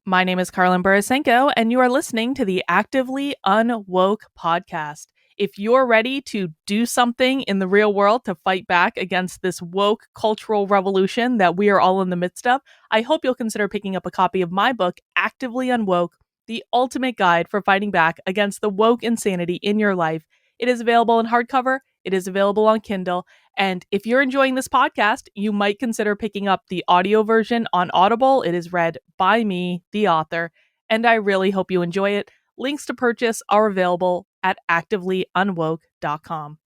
My name is Karlyn Borysenko, and you are listening to the Actively Unwoke podcast. If you're ready to do something in the real world to fight back against this woke cultural revolution that we are all in the midst of, I hope you'll consider picking up a copy of my book, Actively Unwoke, the ultimate guide for fighting back against the woke insanity in your life. It is available in hardcover, it is available on Kindle, and if you're enjoying this podcast, you might consider picking up the audio version on Audible. It is read by me, the author, and I really hope you enjoy it. Links to purchase are available at activelyunwoke.com.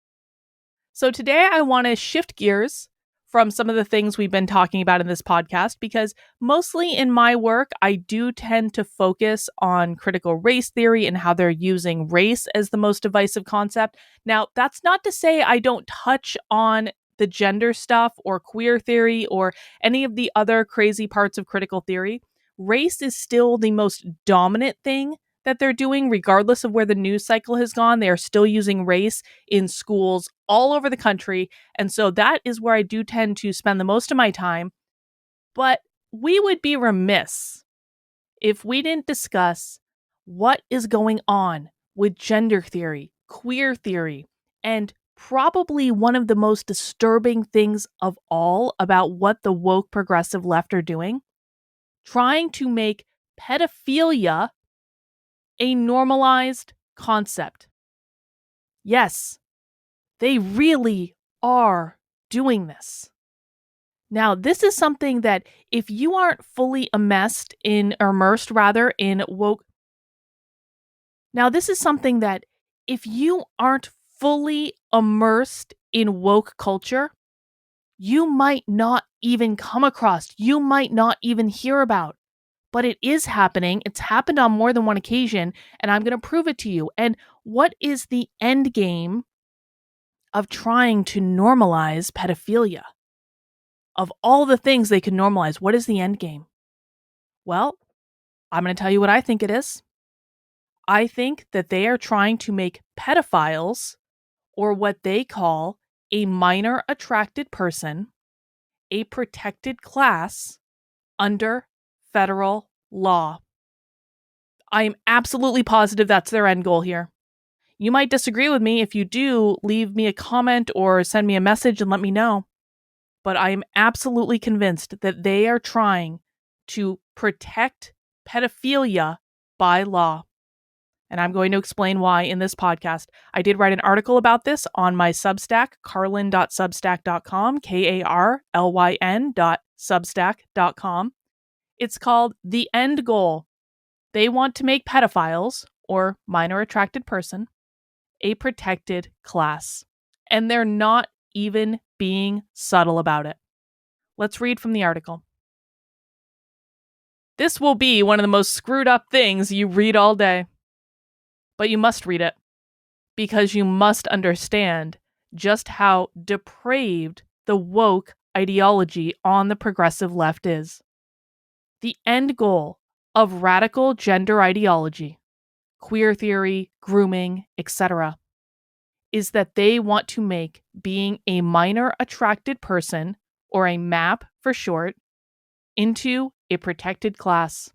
So today I want to shift gears from some of the things we've been talking about in this podcast, because mostly in my work, I do tend to focus on critical race theory and how they're using race as the most divisive concept. Now, that's not to say I don't touch on the gender stuff or queer theory or any of the other crazy parts of critical theory. Race is still the most dominant thing that they're doing, regardless of where the news cycle has gone. They are still using race in schools all over the country. And so that is where I do tend to spend the most of my time. But we would be remiss if we didn't discuss what is going on with gender theory, queer theory, and probably one of the most disturbing things of all about what the woke progressive left are doing, trying to make pedophilia a normalized concept. Yes, they really are doing this. Now, this is something that if you aren't fully immersed in woke. Now, this is something that if you aren't fully immersed in woke culture, you might not even come across, you might not even hear about. But it is happening. It's happened on more than one occasion, and I'm going to prove it to you. And what is the end game of trying to normalize pedophilia? Of all the things they can normalize, what is the end game? Well, I'm going to tell you what I think it is. I think that they are trying to make pedophiles, or what they call a minor attracted person, a protected class under federal law. I am absolutely positive that's their end goal here. You might disagree with me. If you do, leave me a comment or send me a message and let me know. But I am absolutely convinced that they are trying to protect pedophilia by law. And I'm going to explain why in this podcast. I did write an article about this on my Substack, karlyn.substack.com, karlyn.substack.com. It's called The End Goal. They want to make pedophiles, or minor attracted person, a protected class. And they're not even being subtle about it. Let's read from the article. This will be one of the most screwed up things you read all day. But you must read it, because you must understand just how depraved the woke ideology on the progressive left is. The end goal of radical gender ideology, queer theory, grooming, etc., is that they want to make being a minor attracted person, or a MAP for short, into a protected class.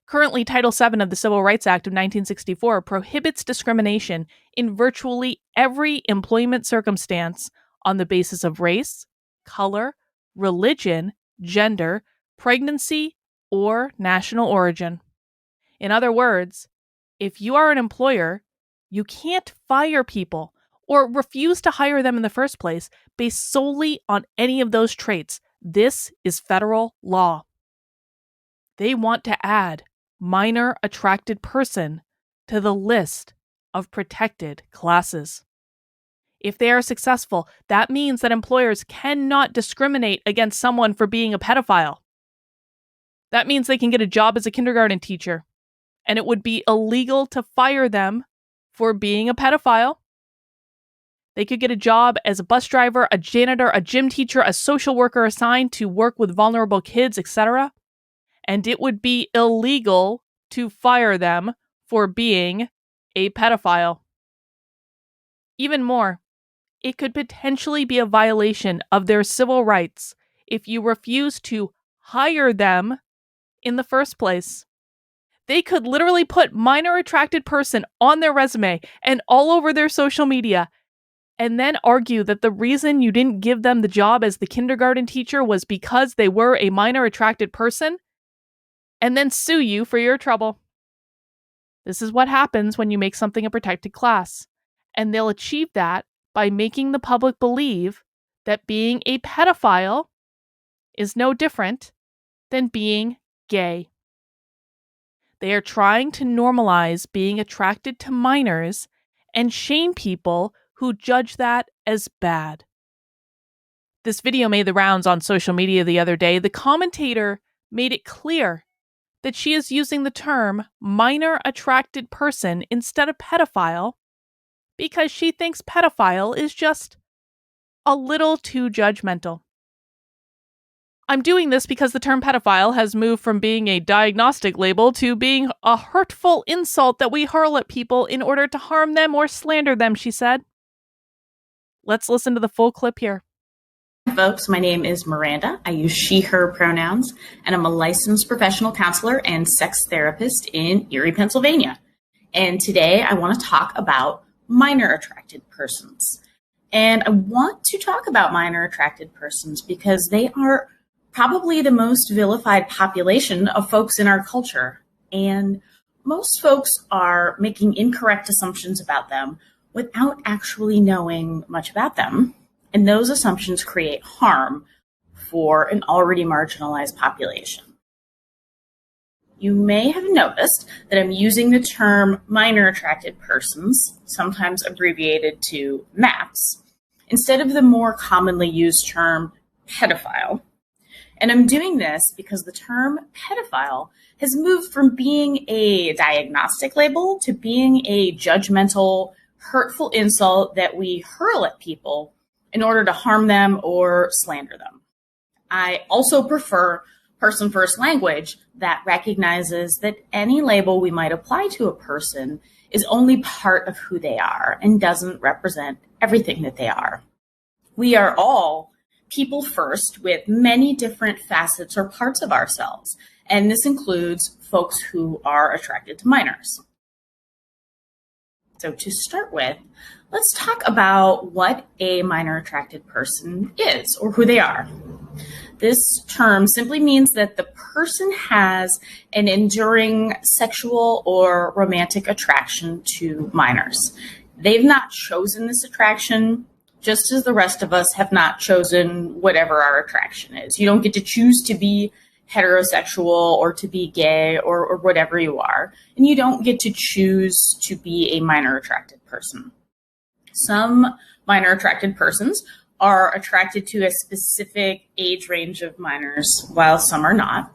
Currently, Title VII of the Civil Rights Act of 1964 prohibits discrimination in virtually every employment circumstance on the basis of race, color, religion, gender, pregnancy, or national origin. In other words, if you are an employer, you can't fire people or refuse to hire them in the first place based solely on any of those traits. This is federal law. They want to add minor attracted person to the list of protected classes. If they are successful, that means that employers cannot discriminate against someone for being a pedophile. That means they can get a job as a kindergarten teacher, and it would be illegal to fire them for being a pedophile. They could get a job as a bus driver, a janitor, a gym teacher, a social worker assigned to work with vulnerable kids, etc. And it would be illegal to fire them for being a pedophile. Even more, it could potentially be a violation of their civil rights if you refuse to hire them in the first place. They could literally put minor attracted person on their resume and all over their social media, and then argue that the reason you didn't give them the job as the kindergarten teacher was because they were a minor attracted person, and then sue you for your trouble. This is what happens when you make something a protected class, and they'll achieve that by making the public believe that being a pedophile is no different than being gay. They are trying to normalize being attracted to minors and shame people who judge that as bad. This video made the rounds on social media the other day. The commentator made it clear that she is using the term minor attracted person instead of pedophile because she thinks pedophile is just a little too judgmental. I'm doing this because the term pedophile has moved from being a diagnostic label to being a hurtful insult that we hurl at people in order to harm them or slander them, she said. Let's listen to the full clip here. Folks, my name is Miranda. I use she, her pronouns, and I'm a licensed professional counselor and sex therapist in Erie, Pennsylvania. And today I want to talk about minor attracted persons. And I want to talk about minor attracted persons because they are probably the most vilified population of folks in our culture. And most folks are making incorrect assumptions about them without actually knowing much about them. And those assumptions create harm for an already marginalized population. You may have noticed that I'm using the term minor attracted persons, sometimes abbreviated to MAPS, instead of the more commonly used term pedophile. And I'm doing this because the term pedophile has moved from being a diagnostic label to being a judgmental, hurtful insult that we hurl at people in order to harm them or slander them. I also prefer person-first language that recognizes that any label we might apply to a person is only part of who they are and doesn't represent everything that they are. We are all people first with many different facets or parts of ourselves, and this includes folks who are attracted to minors. So to start with, let's talk about what a minor attracted person is or who they are. This term simply means that the person has an enduring sexual or romantic attraction to minors. They've not chosen this attraction, just as the rest of us have not chosen whatever our attraction is. You don't get to choose to be heterosexual or to be gay or whatever you are, and you don't get to choose to be a minor attracted person. Some minor attracted persons are attracted to a specific age range of minors, while some are not.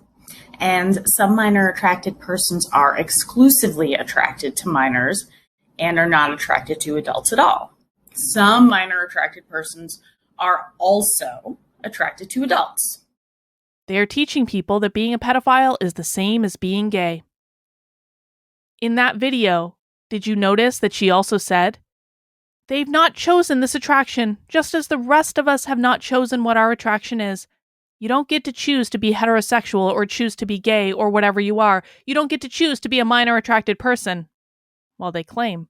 And some minor attracted persons are exclusively attracted to minors and are not attracted to adults at all. Some minor attracted persons are also attracted to adults. They are teaching people that being a pedophile is the same as being gay. In that video, did you notice that she also said, "They've not chosen this attraction, just as the rest of us have not chosen what our attraction is. You don't get to choose to be heterosexual or choose to be gay or whatever you are. You don't get to choose to be a minor attracted person." Well, they claim.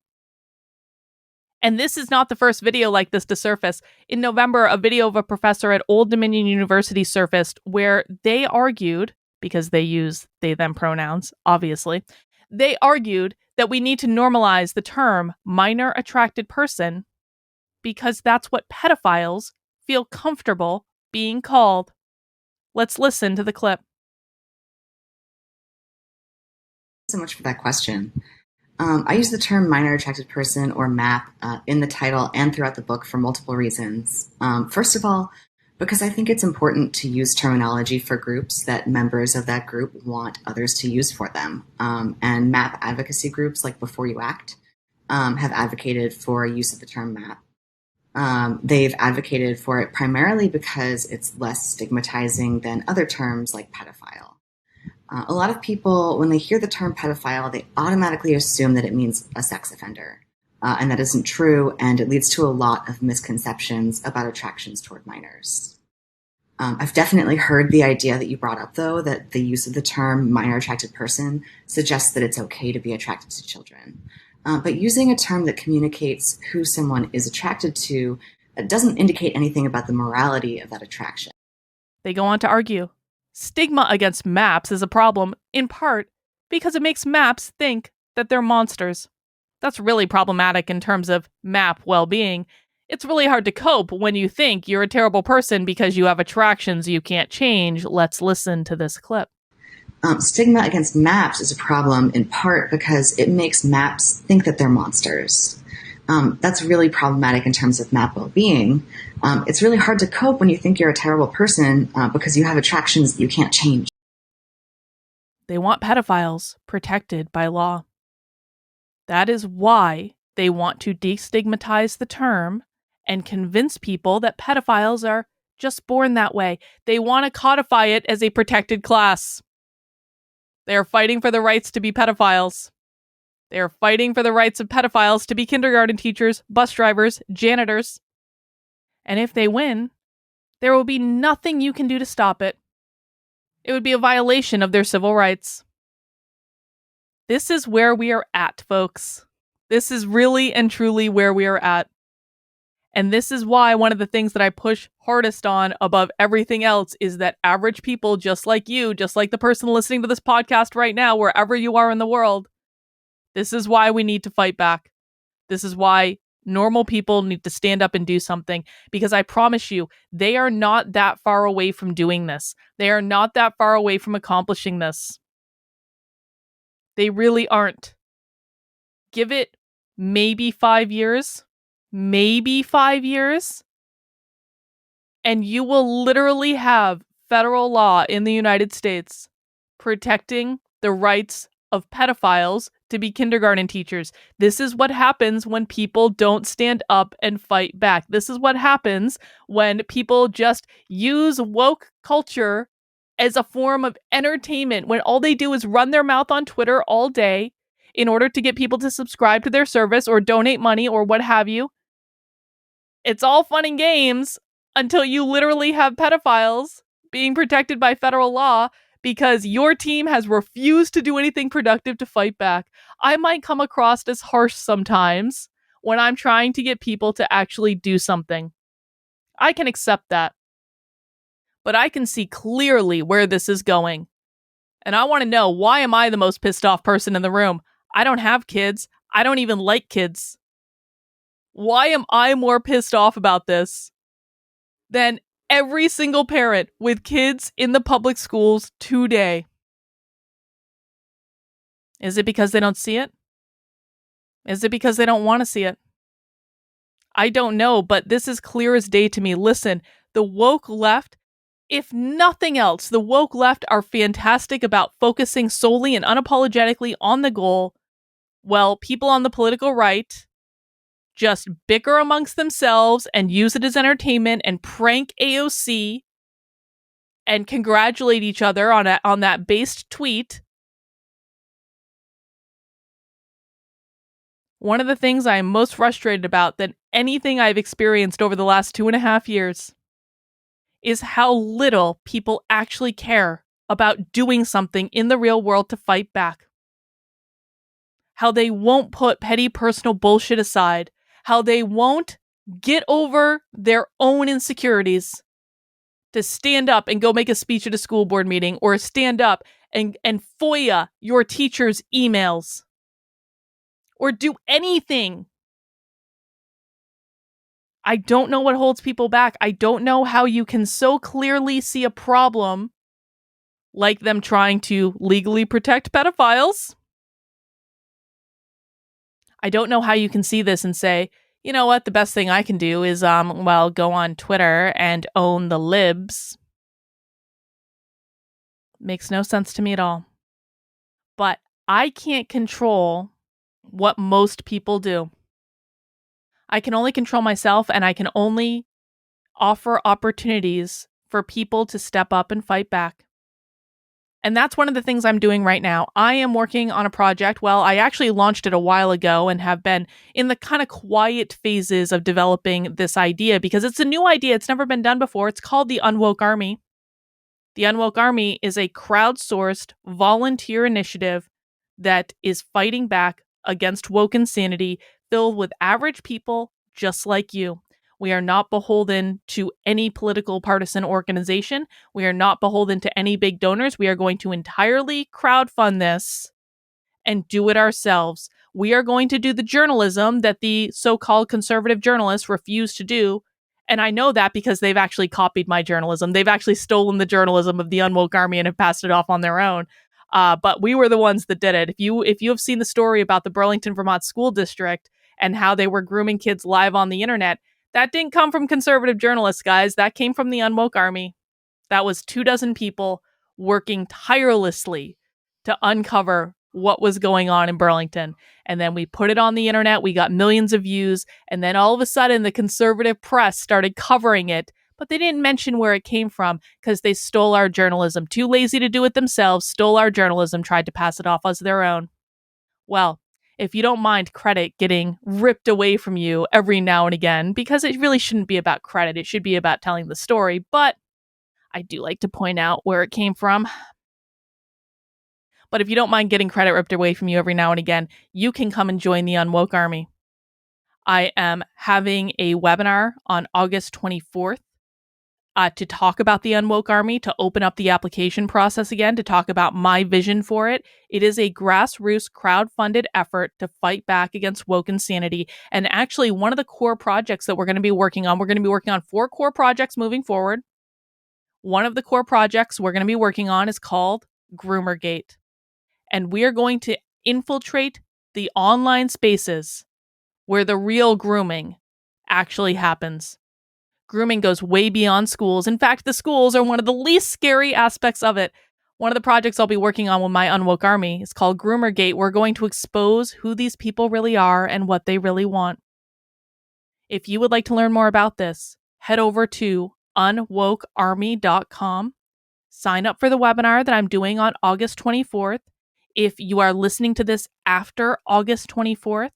And this is not the first video like this to surface. In November, a video of a professor at Old Dominion University surfaced where they argued, because they use they-them pronouns, obviously, they argued that we need to normalize the term minor attracted person because that's what pedophiles feel comfortable being called. Let's listen to the clip. So much for that question. I use the term minor attracted person or MAP in the title and throughout the book for multiple reasons. First of all, because I think it's important to use terminology for groups that members of that group want others to use for them. And MAP advocacy groups like Before You Act have advocated for use of the term MAP. They've advocated for it primarily because it's less stigmatizing than other terms like pedophile. A lot of people, when they hear the term pedophile, they automatically assume that it means a sex offender. And that isn't true, and it leads to a lot of misconceptions about attractions toward minors. I've definitely heard the idea that you brought up, though, that the use of the term minor attracted person suggests that it's okay to be attracted to children. But using a term that communicates who someone is attracted to doesn't indicate anything about the morality of that attraction. They go on to argue. Stigma against MAPS is a problem, in part, because it makes MAPS think that they're monsters. That's really problematic in terms of MAP well-being. It's really hard to cope when you think you're a terrible person because you have attractions you can't change. Let's listen to this clip. Stigma against MAPS is a problem in part because it makes MAPS think that they're monsters. That's really problematic in terms of MAP well-being. It's really hard to cope when you think you're a terrible person because you have attractions you can't change. They want pedophiles protected by law. That is why they want to destigmatize the term and convince people that pedophiles are just born that way. They want to codify it as a protected class. They are fighting for the rights to be pedophiles. They are fighting for the rights of pedophiles to be kindergarten teachers, bus drivers, janitors. And if they win, there will be nothing you can do to stop it. It would be a violation of their civil rights. This is where we are at, folks. This is really and truly where we are at. And this is why one of the things that I push hardest on above everything else is that average people just like you, just like the person listening to this podcast right now, wherever you are in the world, this is why we need to fight back. This is why normal people need to stand up and do something, because I promise you, they are not that far away from doing this. They are not that far away from accomplishing this. They really aren't. Give it maybe 5 years, and you will literally have federal law in the United States protecting the rights of pedophiles to be kindergarten teachers. This is what happens when people don't stand up and fight back. This is what happens when people just use woke culture as a form of entertainment, when all they do is run their mouth on Twitter all day in order to get people to subscribe to their service or donate money or what have you. It's all fun and games until you literally have pedophiles being protected by federal law because your team has refused to do anything productive to fight back. I might come across as harsh sometimes when I'm trying to get people to actually do something. I can accept that. But I can see clearly where this is going. And I want to know, why am I the most pissed off person in the room? I don't have kids. I don't even like kids. Why am I more pissed off about this than every single parent with kids in the public schools today? Is it because they don't see it? Is it because they don't want to see it? I don't know, but this is clear as day to me. Listen, the woke left, if nothing else, the woke left are fantastic about focusing solely and unapologetically on the goal. Well, people on the political right just bicker amongst themselves and use it as entertainment and prank AOC and congratulate each other on that based tweet. One of the things I am most frustrated about than anything I've experienced over the last 2.5 years is how little people actually care about doing something in the real world to fight back. How they won't put petty personal bullshit aside. How they won't get over their own insecurities to stand up and go make a speech at a school board meeting or stand up and FOIA your teacher's emails or do anything. I don't know what holds people back. I don't know how you can so clearly see a problem like them trying to legally protect pedophiles. I don't know how you can see this and say, you know what, the best thing I can do is, go on Twitter and own the libs. Makes no sense to me at all. But I can't control what most people do. I can only control myself, and I can only offer opportunities for people to step up and fight back. And that's one of the things I'm doing right now. I am working on a project. Well, I actually launched it a while ago and have been in the kind of quiet phases of developing this idea because it's a new idea. It's never been done before. It's called the Unwoke Army. The Unwoke Army is a crowdsourced volunteer initiative that is fighting back against woke insanity, filled with average people just like you. We are not beholden to any political partisan organization. We are not beholden to any big donors. We are going to entirely crowdfund this and do it ourselves. We are going to do the journalism that the so-called conservative journalists refuse to do. And I know that because they've actually copied my journalism. They've actually stolen the journalism of the Unwoke Army and have passed it off on their own. But we were the ones that did it. If you have seen the story about the Burlington, Vermont school district and how they were grooming kids live on the internet, that didn't come from conservative journalists, guys. That came from the Unwoke Army. That was 24 people working tirelessly to uncover what was going on in Burlington. And then we put it on the internet. We got millions of views. And then all of a sudden, the conservative press started covering it. But they didn't mention where it came from because they stole our journalism. Too lazy to do it themselves, stole our journalism, tried to pass it off as their own. Well, if you don't mind credit getting ripped away from you every now and again, because it really shouldn't be about credit, it should be about telling the story, but I do like to point out where it came from. But if you don't mind getting credit ripped away from you every now and again, you can come and join the Unwoke Army. I am having a webinar on August 24th to talk about the Unwoke Army, to open up the application process again, to talk about my vision for it. It is a grassroots crowd-funded effort to fight back against woke insanity. And actually, one of the core projects that we're going to be working on 4 core projects moving forward. One of the core projects we're going to be working on is called Groomergate. And we are going to infiltrate the online spaces where the real grooming actually happens. Grooming goes way beyond schools. In fact, the schools are one of the least scary aspects of it. One of the projects I'll be working on with my Unwoke Army is called Groomergate. We're going to expose who these people really are and what they really want. If you would like to learn more about this, head over to unwokearmy.com. Sign up for the webinar that I'm doing on August 24th. If you are listening to this after August 24th,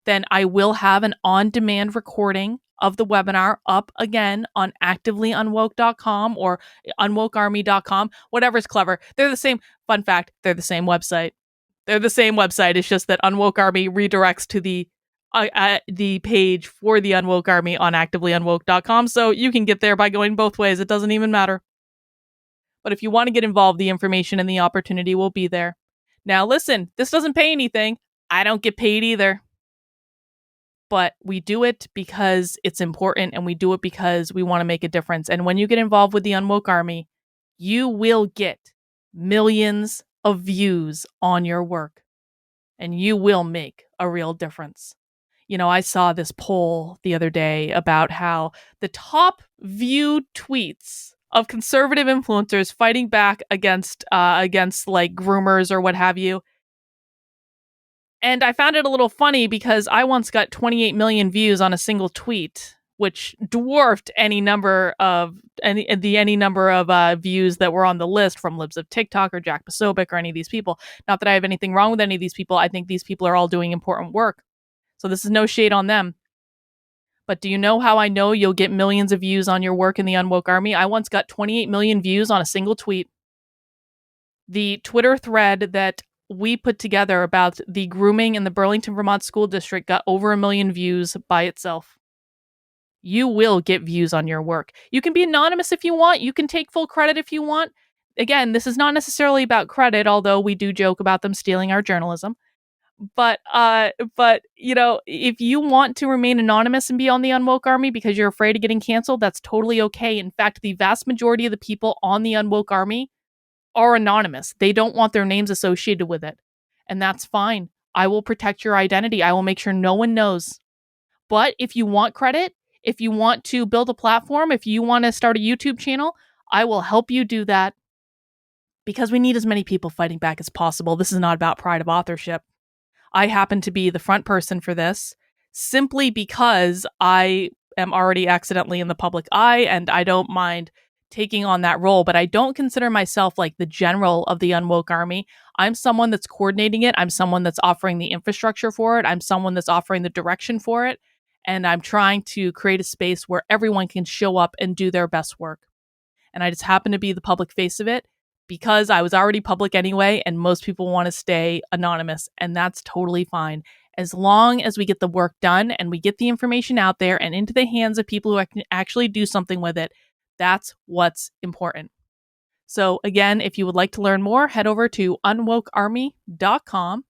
then I will have an on-demand recording of the webinar up again on activelyunwoke.com or unwokearmy.com, whatever's clever. They're the same. Fun fact, they're the same website. They're the same website. It's just that Unwoke Army redirects to the page for the Unwoke Army on activelyunwoke.com, so you can get there by going both ways. It doesn't even matter. But if you want to get involved, the information and the opportunity will be there. Now, listen, this doesn't pay anything. I don't get paid either. But we do it because it's important, and we do it because we want to make a difference. And when you get involved with the Unwoke Army, you will get millions of views on your work, and you will make a real difference. You know, I saw this poll the other day about how the top viewed tweets of conservative influencers fighting back against like groomers or what have you. And I found it a little funny because I once got 28 million views on a single tweet, which dwarfed any number of views that were on the list from Libs of TikTok or Jack Posobiec or any of these people. Not that I have anything wrong with any of these people. I think these people are all doing important work. So this is no shade on them. But do you know how I know you'll get millions of views on your work in the Unwoke Army? I once got 28 million views on a single tweet. The Twitter thread that we put together about the grooming in the Burlington, Vermont school district got over 1 million views by itself. You will get views on your work. You can be anonymous if you want. You can take full credit if you want. Again, this is not necessarily about credit, although we do joke about them stealing our journalism. But you know, if you want to remain anonymous and be on the Unwoke Army because you're afraid of getting canceled, that's totally okay. In fact, the vast majority of the people on the Unwoke Army are anonymous. They don't want their names associated with it. And that's fine. I will protect your identity. I will make sure no one knows. But if you want credit, if you want to build a platform, if you want to start a YouTube channel, I will help you do that. Because we need as many people fighting back as possible. This is not about pride of authorship. I happen to be the front person for this simply because I am already accidentally in the public eye and I don't mind taking on that role, but I don't consider myself like the general of the Unwoke Army. I'm someone that's coordinating it. I'm someone that's offering the infrastructure for it. I'm someone that's offering the direction for it. And I'm trying to create a space where everyone can show up and do their best work. And I just happen to be the public face of it because I was already public anyway, and most people want to stay anonymous, and that's totally fine. As long as we get the work done and we get the information out there and into the hands of people who can actually do something with it, that's what's important. So again, if you would like to learn more, head over to unwokearmy.com.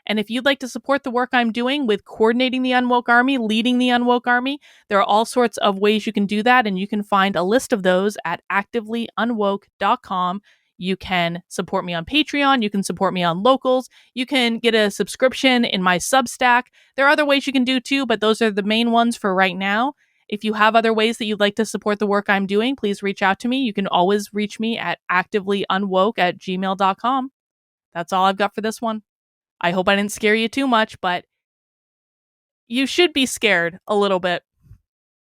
And if you'd like to support the work I'm doing with coordinating the Unwoke Army, leading the Unwoke Army, there are all sorts of ways you can do that. And you can find a list of those at activelyunwoke.com. You can support me on Patreon. You can support me on Locals. You can get a subscription in my Substack. There are other ways you can do too, but those are the main ones for right now. If you have other ways that you'd like to support the work I'm doing, please reach out to me. You can always reach me at activelyunwoke@gmail.com. That's all I've got for this one. I hope I didn't scare you too much, but you should be scared a little bit.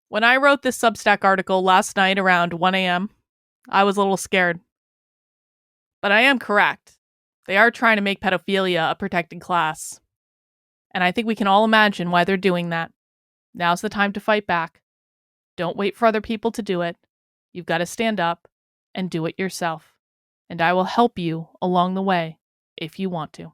When I wrote this Substack article last night around 1 a.m., I was a little scared. But I am correct. They are trying to make pedophilia a protected class. And I think we can all imagine why they're doing that. Now's the time to fight back. Don't wait for other people to do it. You've got to stand up and do it yourself. And I will help you along the way if you want to.